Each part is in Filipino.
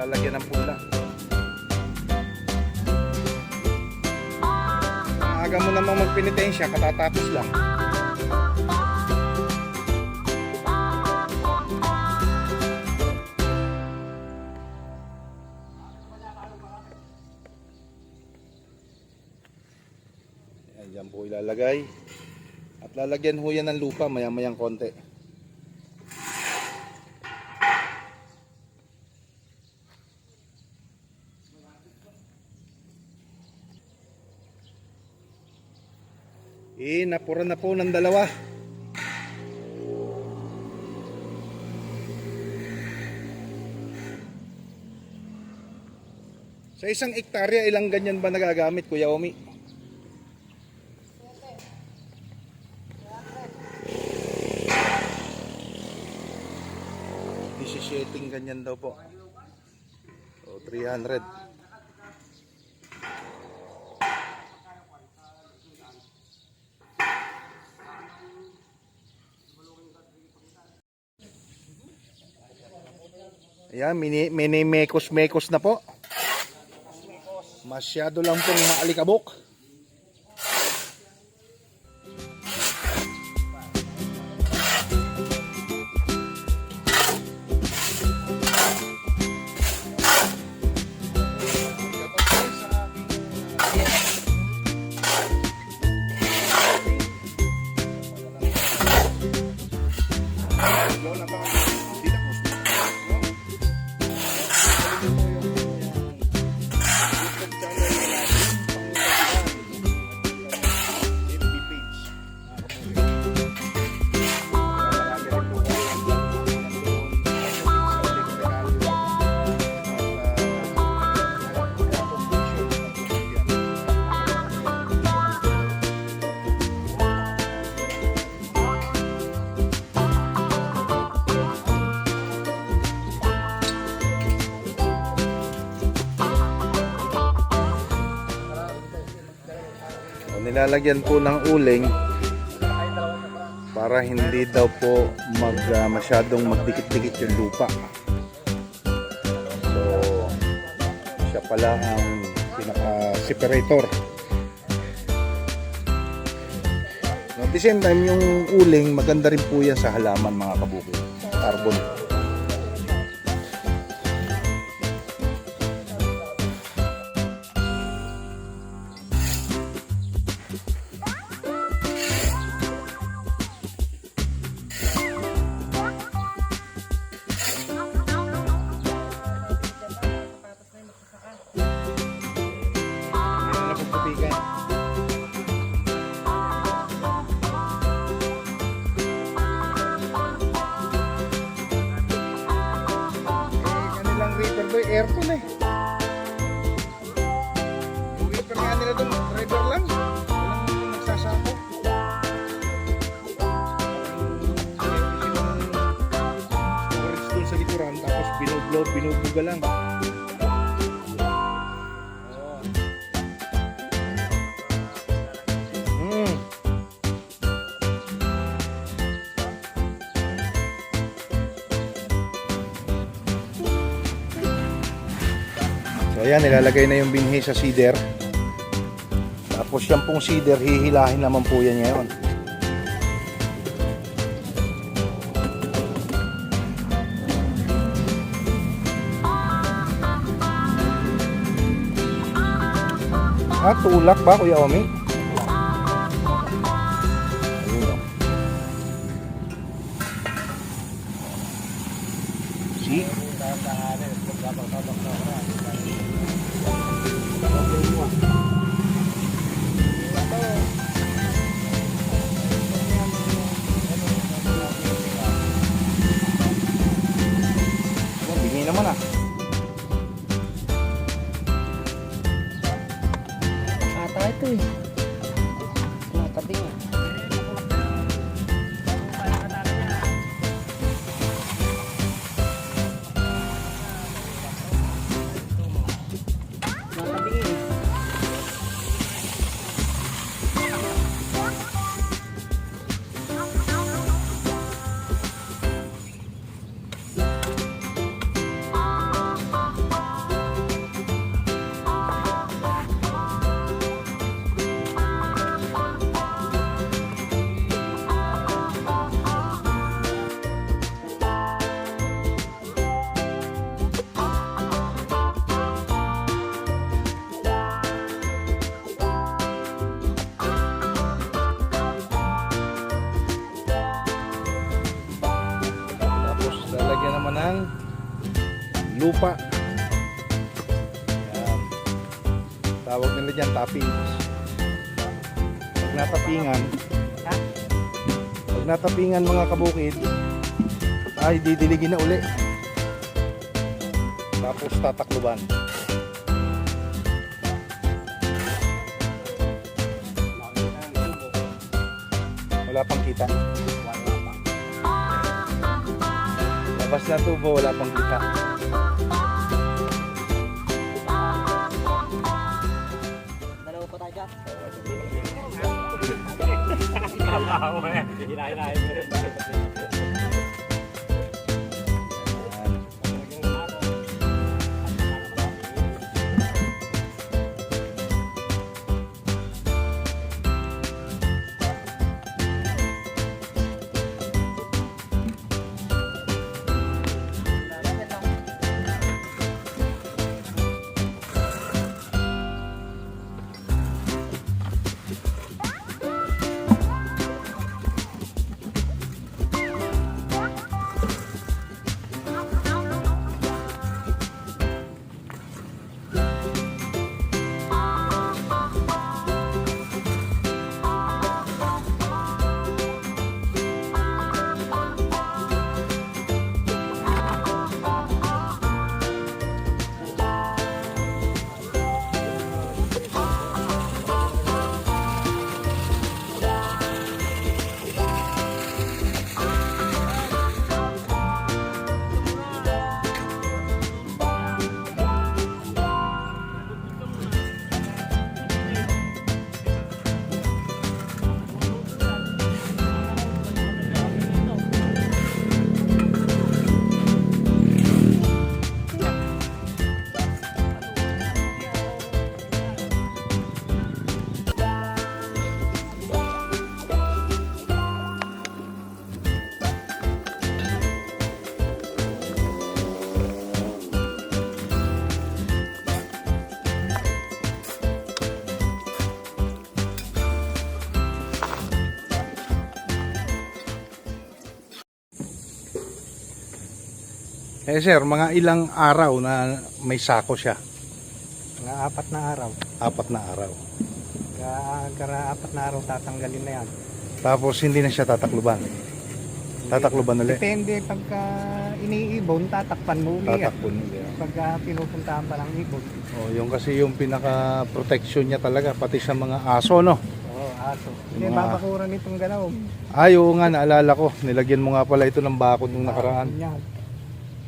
lalagyan ng pula. Aga mo namang magpenitensya, katatapos lang. Ayan, dyan po ilalagay. At lalagyan ho yan ng lupa maya-mayang konti. Napuran na po ng dalawa. Sa isang ektarya, ilang ganyan ba nagagamit, Kuya Omi? 17 ganyan daw po. O 300. Ayan, mini mekos na po. Masyado lang pong maalikabok. Nilalagyan po ng uling para hindi daw po masyadong magdikit-dikit yung lupa. So siya pala ang pinaka-separator. At the same time, yung uling maganda rin po yan sa halaman, mga kabukid. Carbon. Aircon eh. Yung reaper nga nila doon, driver lang. Walang nagsasako. Orange doon sa likuran, tapos binubuga lang. So ayan, nilalagay na yung binhi sa seeder. Tapos yan pong seeder, hihilahin naman po yan ngayon. Tulak ba, Kuya Omi? See? Bingi naman ah. Ata ito eh. Nakating. naman ng lupa. Yan. Tawag nila dyan tappings. Pag natapingan mga kabukid, ay didiligin na uli. Tapos tatakluban. Wala pang kita. Labas na tubo, wala pang kita. Dalawa po tayo dyan. Eh sir, mga ilang araw na may sako siya? Mga 4 na araw. 4 na araw. Kara 4 na araw tatanggalin na yan. Tapos hindi na siya tatakluban. Tatakluban ulit. Depende pagka iniibon, tatakpan mo ulit. Tatakpon ulit. Pagka pinupuntahan pa ng ibon. Oh, yung kasi yung pinaka protection niya talaga pati sa mga aso, no? Oo, aso. Hindi, Mga- babakuran itong galaw. Ay, oo nga, naalala ko. Nilagyan mo nga pala ito ng bakod nung nakaraan. Yan.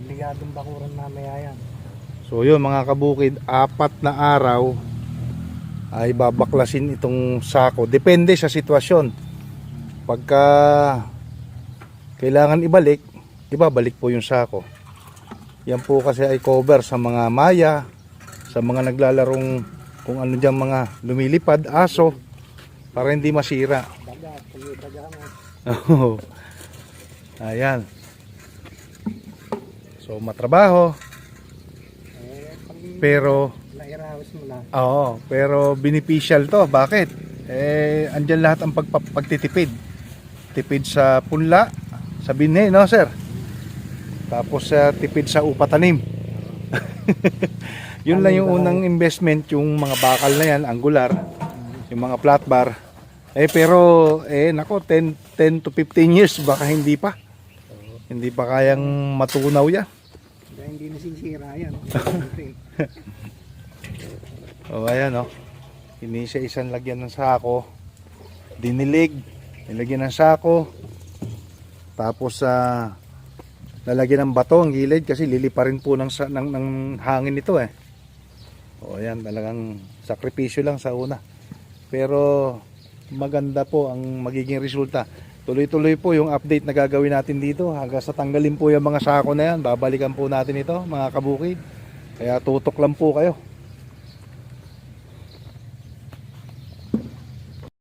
Ligadong bakuran mamaya yan. So yun mga kabukid, 4 na araw ay babaklasin itong sako. Depende sa sitwasyon. Pagka kailangan ibalik, ibabalik po yung sako. Yan po kasi ay cover sa mga maya, sa mga naglalarong kung ano dyan mga lumilipad, aso, para hindi masira. Daga, tuloy daga mo. Ayan. So matrabaho, Pag pero nairaos mo na. oo, pero beneficial to. Bakit? Eh, andyan lahat ang pagtitipid. Tipid sa punla, sa binhi, no sir? Tapos sa tipid sa upatanim. Yun lang yung unang investment, yung mga bakal na yan, angular, yung mga flat bar. Eh pero, nako, 10 to 15 years, baka hindi pa. Hindi pa kayang matunaw yan. Kaya hindi nasisira yan. O ayan o. Inisa-isang lagyan ng sako. Dinilig. Nilagyan ng sako. Tapos lalagyan ng bato ang gilid kasi lilipa rin po ng hangin ito eh. O ayan, talagang sakripisyo lang sa una. Pero maganda po ang magiging resulta. Tuloy-tuloy po yung update na gagawin natin dito. Hanggang sa tanggalin po yung mga sako na yan. Babalikan po natin ito mga kabukid. Kaya tutok lang po kayo.